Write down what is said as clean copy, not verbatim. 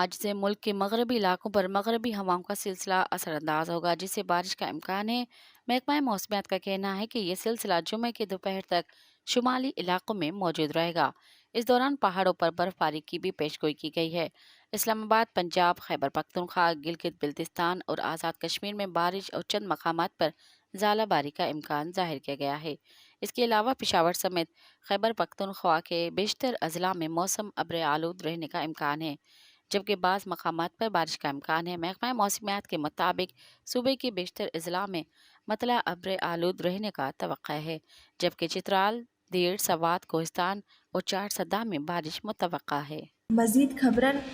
آج سے ملک کے مغربی علاقوں پر مغربی ہواؤں کا سلسلہ اثر انداز ہوگا، جس سے بارش کا امکان ہے۔ محکمہ موسمیات کا کہنا ہے کہ یہ سلسلہ جمعے کی دوپہر تک شمالی علاقوں میں موجود رہے گا۔ اس دوران پہاڑوں پر برف باری کی بھی پیشگوئی کی گئی ہے۔ اسلام آباد، پنجاب، خیبر پختونخوا، گلگت بلتستان اور آزاد کشمیر میں بارش اور چند مقامات پر ژالہ باری کا امکان ظاہر کیا گیا ہے۔ اس کے علاوہ پشاور سمیت خیبر پختونخوا کے بیشتر اضلاع میں موسم ابر آلود رہنے کا امکان ہے، جبکہ بعض مقامات پر بارش کا امکان ہے۔ محکمہ موسمیات کے مطابق صوبے کے بیشتر اضلاع میں مطلع ابر آلود رہنے کا توقع ہے، جبکہ چترال، دیڑ، سوات، کوہستان اور چارسدہ میں بارش متوقع ہے۔ مزید خبرن